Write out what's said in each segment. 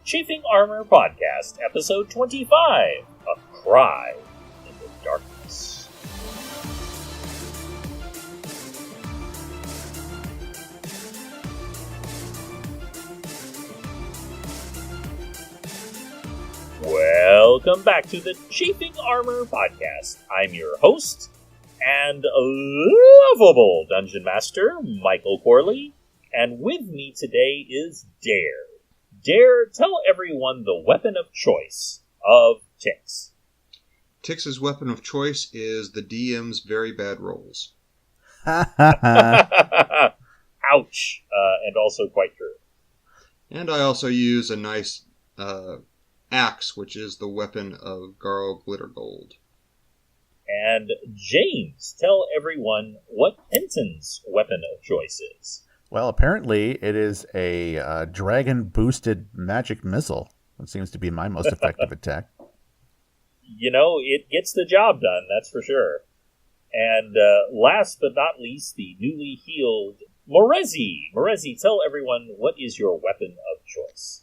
Chafing Armor Podcast, Episode 25, A Cry in the Darkness. Welcome back to the Chafing Armor Podcast. I'm your host and lovable Dungeon Master, Michael Corley, and with me today is Dare. Dare, tell everyone the weapon of choice of Tix. Tix's weapon of choice is the DM's very bad rolls. Ouch. And also quite true. And I also use a nice axe, which is the weapon of Garl Glittergold. And James, tell everyone what Penton's weapon of choice is. Well, apparently it is a dragon-boosted magic missile. That seems to be my most effective attack. You know, it gets the job done, that's for sure. And last but not least, the newly healed Morezi. Morezi, tell everyone what is your weapon of choice.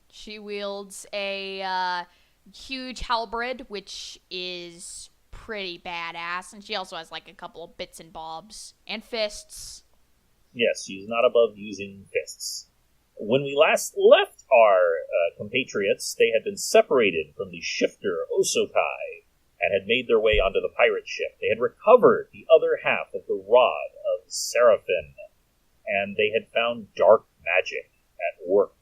She wields a huge halberd, which is pretty badass. And she also has like a couple of bits and bobs. And fists. Yes, she's not above using fists. When we last left our compatriots, they had been separated from the shifter Osokai and had made their way onto the pirate ship. They had recovered the other half of the rod of Seraphim, and they had found dark magic at work.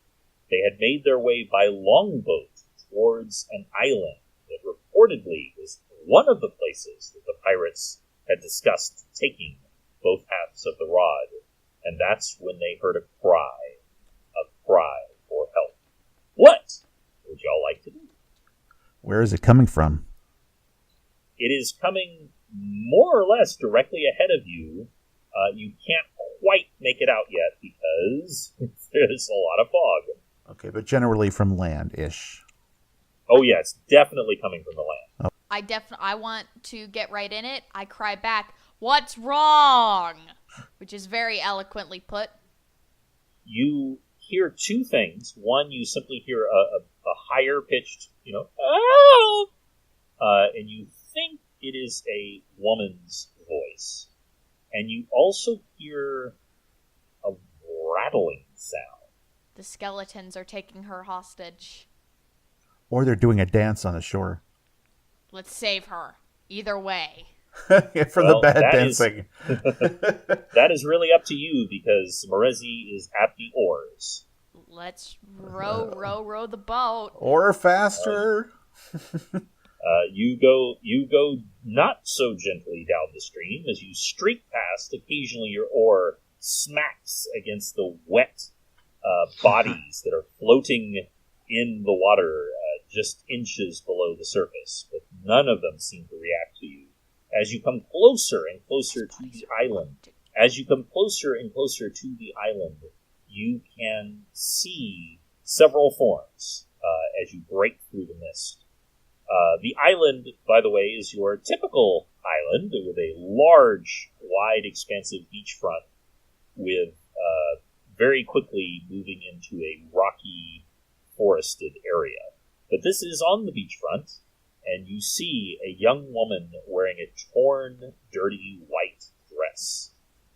They had made their way by longboat towards an island that reportedly was one of the places that the pirates had discussed taking both halves of the rod. And that's when they heard a cry for help. What would y'all like to do? Where is it coming from? It is coming more or less directly ahead of you. You can't quite make it out yet because there's a lot of fog. Okay, but generally from land-ish. Oh yeah, it's definitely coming from the land. Oh. I want to get right in it. I cry back, "What's wrong?" Which is very eloquently put. You hear two things. One, you simply hear a higher pitched, "Oh!" And you think it is a woman's voice. And you also hear a rattling sound. The skeletons are taking her hostage. Or they're doing a dance on the shore. Let's save her. Either way. The bad dancing. That is really up to you because Morezi is at the oars. Let's row the boat. Or faster. You go not so gently down the stream as you streak past. Occasionally your oar smacks against the wet bodies that are floating in the water just inches below the surface, but none of them seem to react to you. As you come closer and closer to the island, you can see several forms as you break through the mist. The island, by the way, is your typical island with a large, wide, expansive beachfront with very quickly moving into a rocky, forested area. But this is on the beachfront, and you see a young woman wearing a torn, dirty white dress.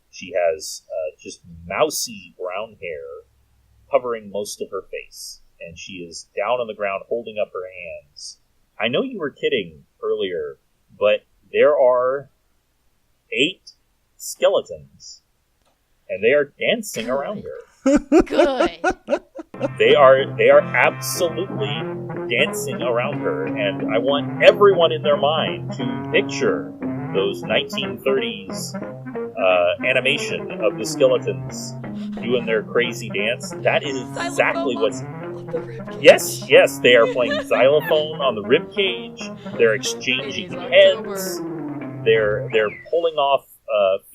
She has just mousy brown hair covering most of her face, and she is down on the ground holding up her hands. I know you were kidding earlier, but there are 8 skeletons, and they are dancing around her. Good. They are absolutely dancing around her, and I want everyone in their mind to picture those 1930s animation of the skeletons doing their crazy dance. That is exactly what's... Yes, they are playing xylophone on the ribcage. They're exchanging heads. They're pulling off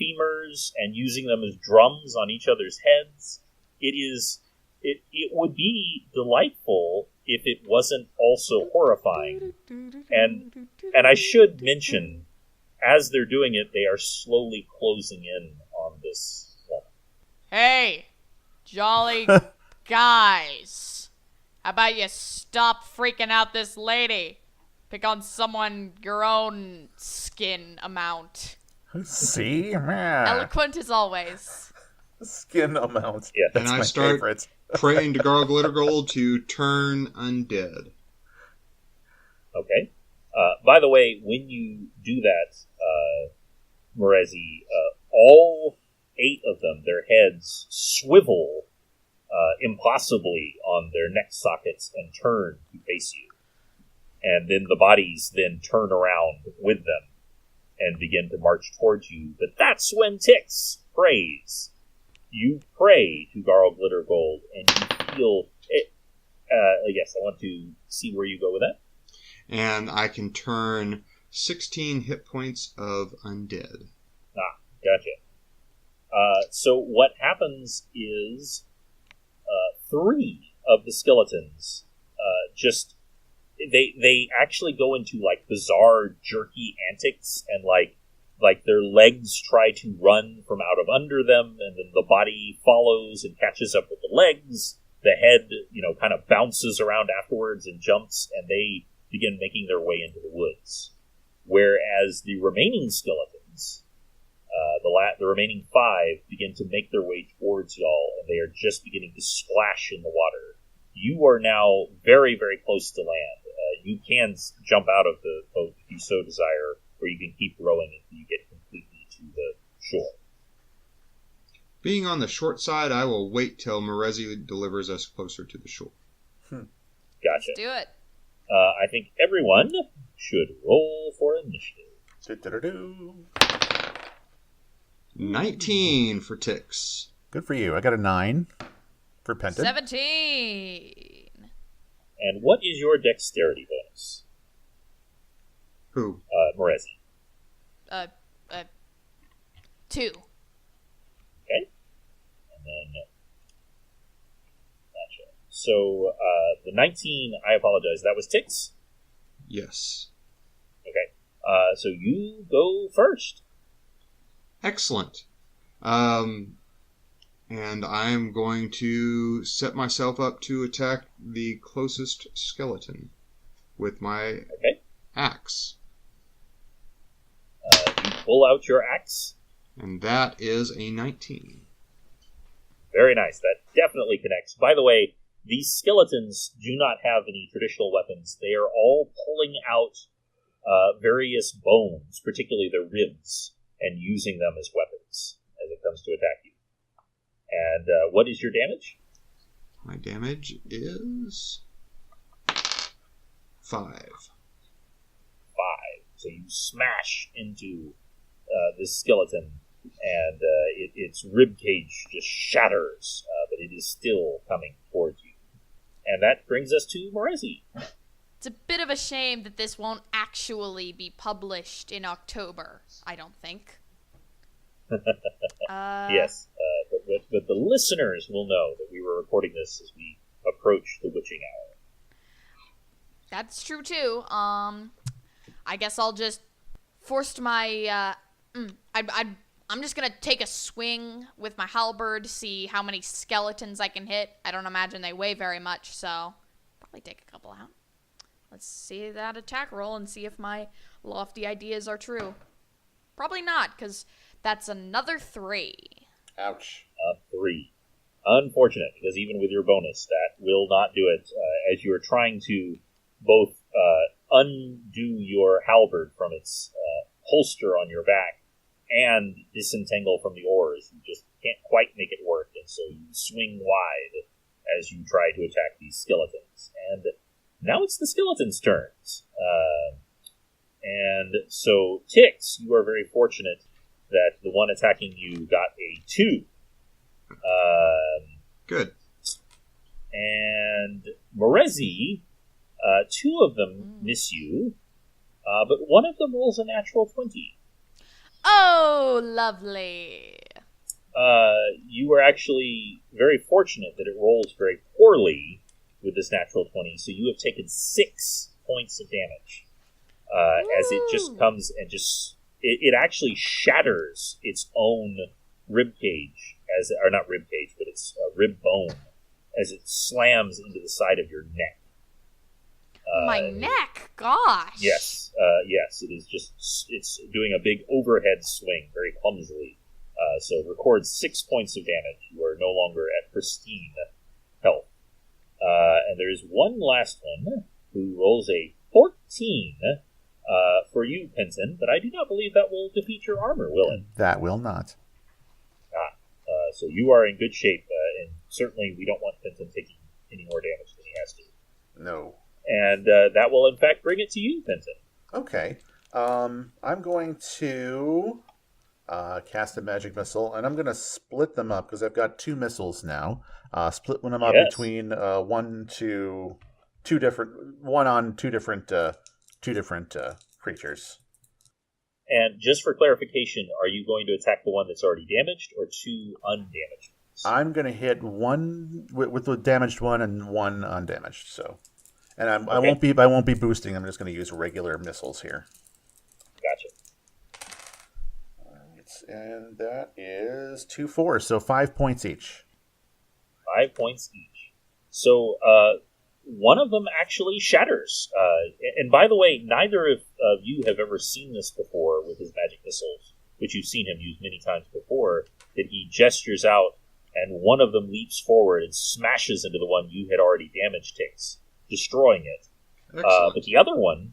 femurs and using them as drums on each other's heads. It would be delightful if it wasn't also horrifying. And I should mention, as they're doing it, they are slowly closing in on this woman. Hey, jolly guys. How about you stop freaking out this lady? Pick on someone your own skin amount. See? Yeah. Eloquent as always. Skin amount. Yeah. That's And I my start favorite. praying to Garl Glittergold to turn undead. Okay. By the way, when you do that, Morezi, all 8 of them, their heads swivel impossibly on their neck sockets and turn to face you. And then the bodies then turn around with them and begin to march towards you. But that's when Tix prays. You pray to Garl Glittergold, and you feel it. Yes, I want to see where you go with that. And I can turn 16 hit points of undead. Ah, gotcha. So what happens is 3 of the skeletons just they actually go into like bizarre jerky antics, and like their legs try to run from out of under them, and then the body follows and catches up with the legs. The head, kind of bounces around afterwards and jumps, and they begin making their way into the woods. Whereas the remaining skeletons, the remaining 5, begin to make their way towards y'all, and they are just beginning to splash in the water. You are now very, very close to land. You can jump out of the boat if you so desire, or you can keep rowing until you get completely to the shore. Being on the short side, I will wait till Morezi delivers us closer to the shore. Gotcha. Let's do it. I think everyone should roll for initiative. Do-do-do-do. 19 for Tix. Good for you. I got a 9 for Penton. 17. And what is your dexterity bonus? Who? Morezi. 2. Okay. And then... Gotcha. So, the 19, I apologize, that was Tix? Yes. Okay. So you go first. Excellent. And I'm going to set myself up to attack the closest skeleton with my axe. You pull out your axe. And that is a 19. Very nice. That definitely connects. By the way, these skeletons do not have any traditional weapons. They are all pulling out various bones, particularly their ribs, and using them as weapons as it comes to attack you. And what is your damage? My damage is 5. 5. So you smash into this skeleton, and its rib cage just shatters, but it is still coming towards you. And that brings us to Morezi. It's a bit of a shame that this won't actually be published in October, I don't think. Yes, but the listeners will know that we were recording this as we approach the witching hour. That's true, too. I guess I'll just force my, I'm just gonna take a swing with my halberd, see how many skeletons I can hit. I don't imagine they weigh very much, so probably take a couple out. Let's see that attack roll and see if my lofty ideas are true. Probably not, because that's another 3. Ouch. 3. Unfortunate, because even with your bonus, that will not do it. As you are trying to both undo your halberd from its holster on your back and disentangle from the oars, you just can't quite make it work, and so you swing wide as you try to attack these skeletons. And now it's the skeletons' turns. And so, Tix, you are very fortunate that the one attacking you got a 2. Good. And Morezi, 2 of them miss you, but one of them rolls a natural 20. Oh, lovely. You were actually very fortunate that it rolls very poorly with this natural 20, so you have taken 6 points of damage. As it just comes and it actually shatters its own rib cage, or not rib cage, but its rib bone, as it slams into the side of your neck. My neck? Gosh. Yes, yes, it is it's doing a big overhead swing very clumsily. So record 6 points of damage. You are no longer at pristine health. And there is one last one who rolls a 14 for you, Penton, but I do not believe that will defeat your armor, will it? That will not. So you are in good shape, and certainly we don't want Penton taking any more damage than he has to. No. And that will, in fact, bring it to you, Penton. Okay. I'm going to cast a magic missile, and I'm going to split them up because I've got 2 missiles now. Split one of them up between one on two different creatures. And just for clarification, are you going to attack the one that's already damaged or 2 undamaged ones? I'm going to hit one with the damaged one and one undamaged. So, and I won't be boosting. I'm just going to use regular missiles here. Gotcha. All right, and that is 2 4s, so 5 points each. 5 points each. So one of them actually shatters. And by the way, neither of you have ever seen this before with his magic missiles, which you've seen him use many times before, that he gestures out and one of them leaps forward and smashes into the one you had already damaged Ticks, destroying it. But the other one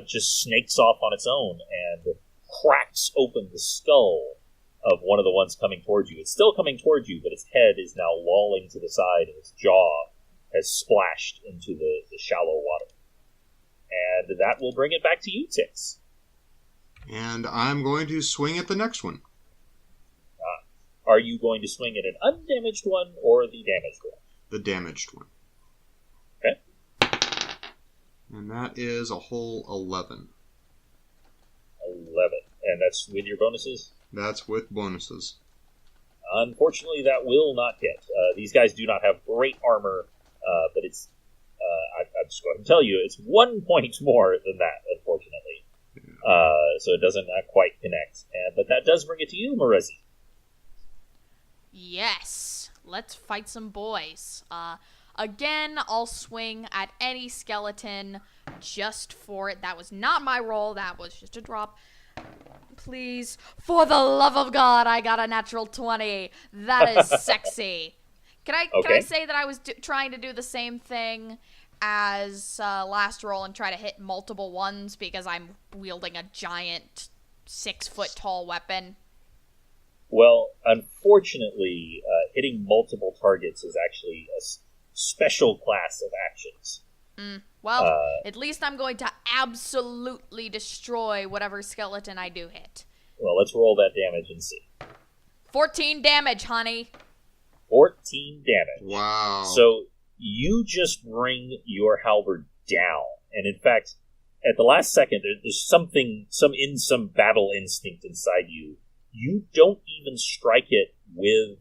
just snakes off on its own and cracks open the skull of one of the ones coming towards you. It's still coming towards you, but its head is now lolling to the side and its jaw has splashed into the shallow water. And that will bring it back to you, Ticks. And I'm going to swing at the next one. Are you going to swing at an undamaged one or the damaged one? The damaged one. Okay. And that is a whole 11. 11. And that's with your bonuses? That's with bonuses. Unfortunately, that will not hit. These guys do not have great armor, but it's... I'm just going to tell you, it's 1 point more than that, unfortunately. So it doesn't quite connect. But that does bring it to you, Marezi. Yes. Let's fight some boys. Again, I'll swing at any skeleton just for it. That was not my roll. That was just a drop. Please, for the love of God, I got a natural 20. That is sexy. Can I say that I was trying to do the same thing as last roll and try to hit multiple ones because I'm wielding a giant 6-foot-tall weapon? Well, unfortunately, hitting multiple targets is actually a special class of actions. Well, at least I'm going to absolutely destroy whatever skeleton I do hit. Well, let's roll that damage and see. 14 damage, honey. 14 damage. Wow. So you just bring your halberd down. And in fact, at the last second, there's some battle instinct inside you. You don't even strike it with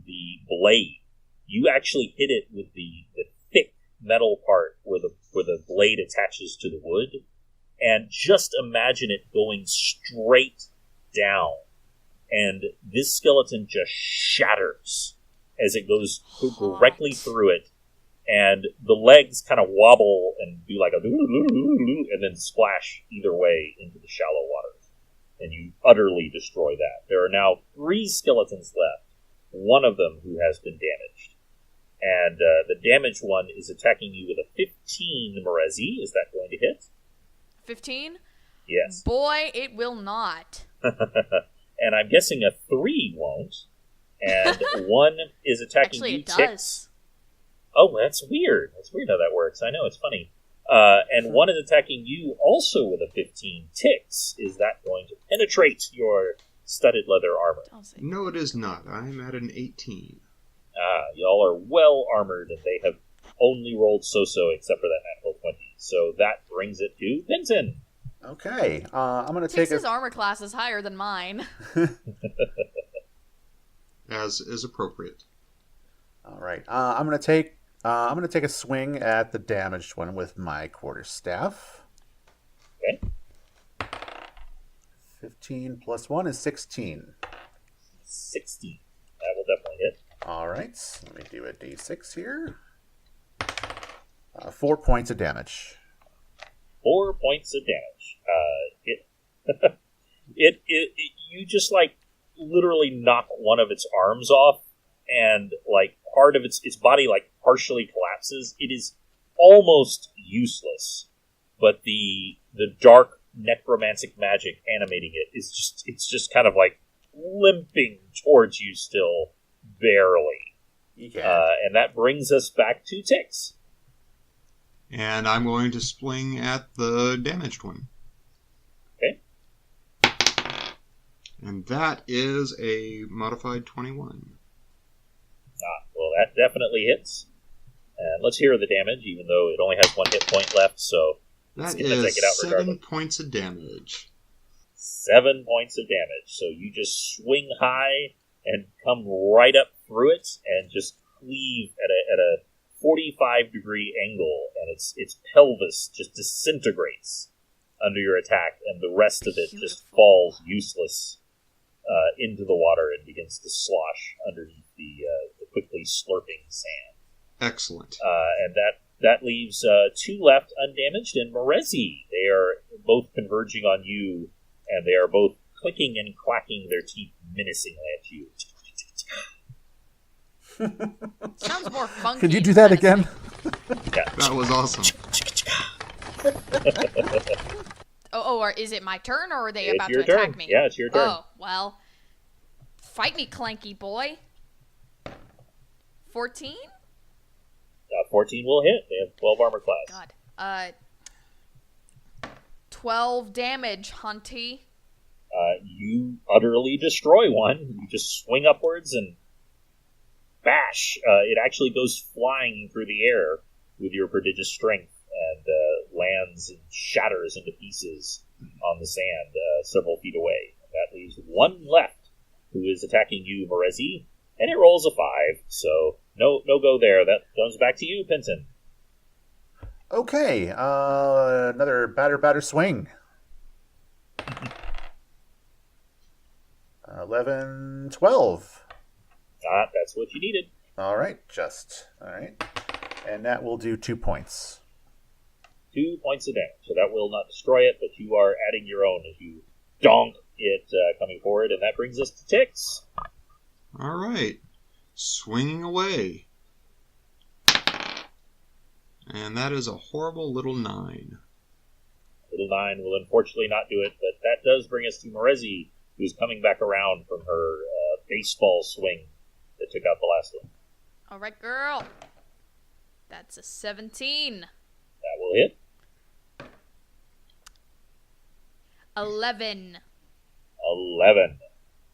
the blade. You actually hit it with the thick metal part where the blade attaches to the wood. And just imagine it going straight down. And this skeleton just shatters as it goes directly through it. And the legs kind of wobble and do like a and then splash either way into the shallow water. And you utterly destroy that. There are now 3 skeletons left. One of them who has been damaged. And the damaged one is attacking you with a 15 Marezi. Is that going to hit? 15? Yes. Boy, it will not. And I'm guessing a 3 won't. And 1 is attacking Actually, you, it does. Ticks. Oh, that's weird. That's weird how that works. I know, it's funny. And 1 is attacking you also with a 15. Ticks. Is that going to penetrate your studded leather armor? No, it is not. I'm at an 18. Y'all are well armored, and they have only rolled so-so except for that natural 20. So that brings it to Penton. Okay, I'm going to take Tix's armor class is higher than mine. As is appropriate. All right, I'm going to take a swing at the damaged one with my quarterstaff. Okay. 15 plus 1 is 16. 16. That will definitely hit. All right. Let me do a d6 here. 4 points of damage. 4 points of damage. You just like literally knock one of its arms off, and like part of its body like partially collapses. It is almost useless, but the dark necromantic magic animating it is just kind of like limping towards you still, barely. Yeah. And that brings us back to Tix. And I'm going to swing at the damaged one. Okay. And that is a modified 21. Well, that definitely hits. And let's hear the damage, even though it only has 1 hit point left, so That it's going to take is it out 7 regardless. points of damage. 7 points of damage. So you just swing high and come right up through it and just cleave at a 45-degree angle, and its pelvis just disintegrates under your attack, and the rest of it just falls useless into the water and begins to slosh underneath the quickly slurping sand. Excellent. And that leaves 2 left undamaged, and Morezi. They are both converging on you, and they are both clicking and clacking their teeth menacingly at you. Sounds more funky. Could you do that again? Yeah. That was awesome. Or is it my turn, or are they It's about your to attack turn. me? Yeah, it's your turn. Oh, well. Fight me, clanky boy. 14? 14 will hit. They have 12 armor class. God. 12 damage, Hunty. You utterly destroy one. You just swing upwards and bash. It actually goes flying through the air with your prodigious strength and lands and shatters into pieces on the sand several feet away. That leaves 1 left, who is attacking you, Morezi, and it rolls a 5. So no go there. That comes back to you, Penton. Okay. Another batter swing. 11, 12. That's what you needed. All right. And that will do 2 points. 2 points of damage. So that will not destroy it, but you are adding your own as you donk it coming forward, and that brings us to Tix. All right. Swinging away. And that is a horrible little 9. Little 9 will unfortunately not do it, but that does bring us to Morezi, who's coming back around from her baseball swing that took out the last one. All right, girl. That's a 17. That will hit. 11. 11.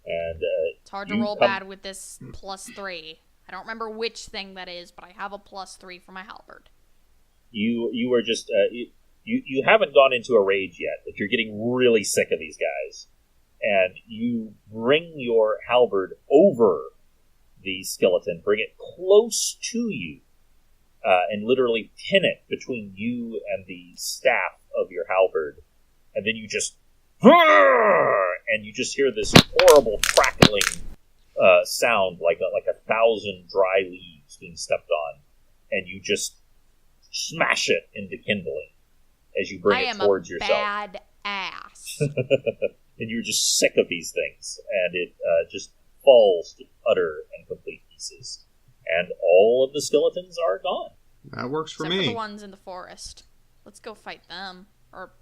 And It's hard to roll bad with this +3. I don't remember which thing that is, but I have a +3 for my halberd. You were just you haven't gone into a rage yet, but you're getting really sick of these guys, and you bring your halberd over the skeleton, bring it close to you, and literally pin it between you and the staff of your halberd, and then you just and you just hear this horrible crackling sound like a 1,000 dry leaves being stepped on, and you just smash it into kindling as you bring it towards yourself. I am a bad ass. And you're just sick of these things, and it just falls to utter and complete pieces. And all of the skeletons are gone. That works for Except me. for the ones in the forest. Let's go fight them. Or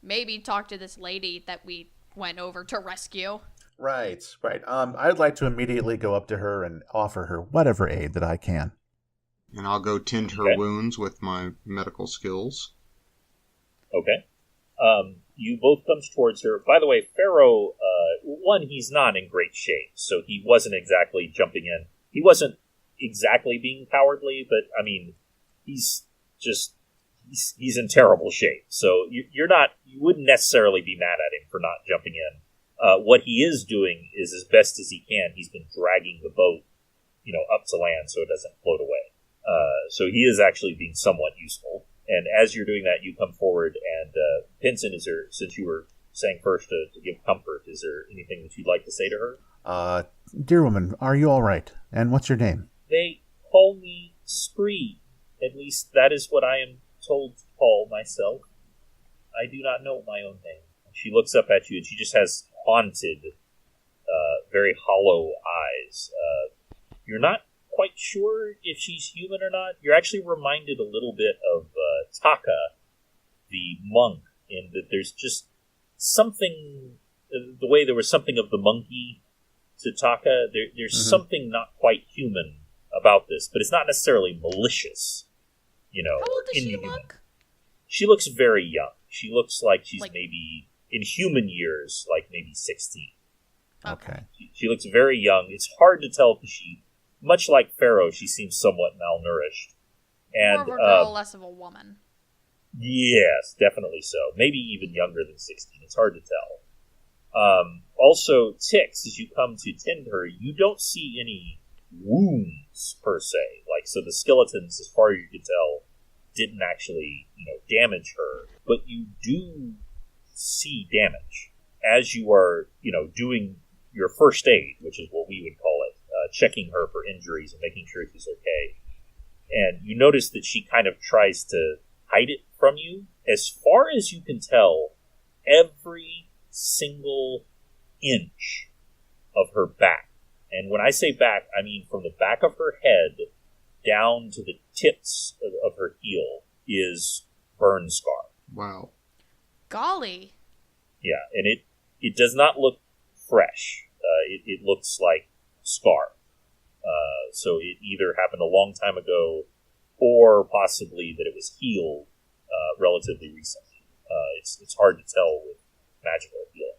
maybe talk to this lady that we went over to rescue. Right. I'd like to immediately go up to her and offer her whatever aid that I can. And I'll go tend her wounds with my medical skills. Okay. You both comes towards her. By the way, Pharaoh, one, he's not in great shape, so he wasn't exactly jumping in. He wasn't exactly being cowardly, but, I mean, he's in terrible shape. So you wouldn't necessarily be mad at him for not jumping in. What he is doing is as best as he can. He's been dragging the boat, up to land so it doesn't float away. So he is actually being somewhat useful. And as you're doing that, you come forward, and Pinson, since you were saying first to give comfort, is there anything that you'd like to say to her? Dear woman, are you all right? And what's your name? They call me Spree. At least that is what I am told to call myself. I do not know my own name. She looks up at you, and she just has haunted, very hollow eyes. You're not quite sure if she's human or not. You're actually reminded a little bit of Taka, the monk, in that there's just something, the way there was something of the monkey to Taka, there's something not quite human about this, but it's not necessarily malicious, How old is she, monk? She looks very young. She looks like she's maybe, in human years, like maybe 16. Okay. She looks very young. It's hard to tell because she, much like Pharaoh, she seems somewhat malnourished. And, more of a girl, less of a woman. Yes, definitely so. Maybe even younger than 16. It's hard to tell. Also, Tix, as you come to tend her, you don't see any wounds, per se. So the skeletons, as far as you can tell, didn't actually, damage her. But you do see damage as you are, doing your first aid, which is what we would call it, checking her for injuries and making sure she's okay. And you notice that she kind of tries to hide it from you. As far as you can tell, every single inch of her back, and when I say back, I mean from the back of her head down to the tips of her heel, is burn scar. Wow. Golly. Yeah, and it does not look fresh. It looks like scar. So it either happened a long time ago, or possibly that it was healed relatively recently. It's hard to tell with magical healing.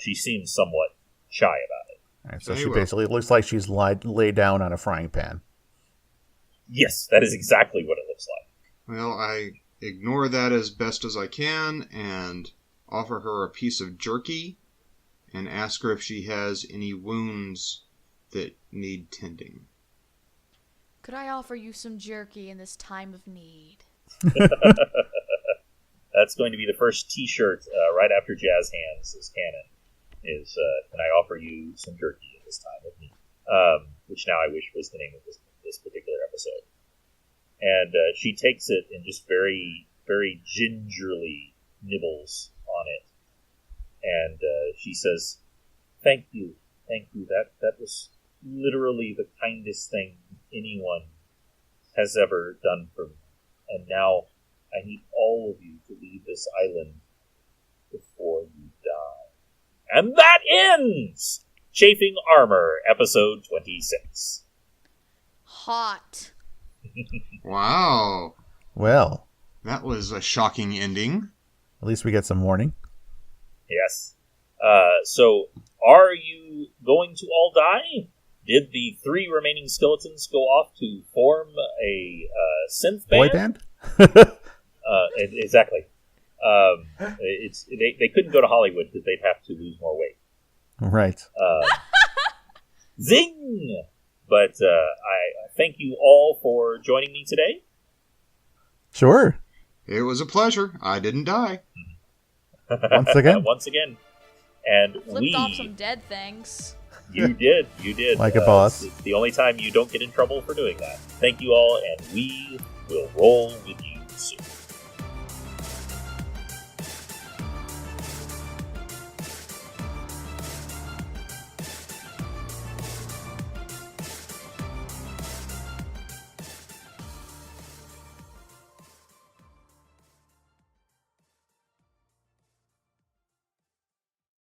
She seems somewhat shy about it. All right, so she basically looks like she's laid down on a frying pan. Yes, that is exactly what it looks like. Well, I ignore that as best as I can and offer her a piece of jerky and ask her if she has any wounds that need tending. Could I offer you some jerky in this time of need? That's going to be the first T-shirt right after Jazz Hands is canon. Is can I offer you some jerky at this time of need? Which now I wish was the name of this particular episode. And she takes it and just very, very gingerly nibbles on it. And she says, "Thank you. That was literally the kindest thing anyone has ever done for me. And now I need all of you to leave this island before you die." And that ends Chafing Armor, episode 26. Hot. Wow. Well, that was a shocking ending. At least we get some warning. Yes. So, are you going to all die? Did the 3 remaining skeletons go off to form a synth band? Boy band? Exactly. They couldn't go to Hollywood because they'd have to lose more weight. Right. Zing! But I thank you all for joining me today. Sure. It was a pleasure. I didn't die. Once again. Once again. And Flipped off some dead things. You did. Like a boss. It's the only time you don't get in trouble for doing that. Thank you all, and we will roll with you soon.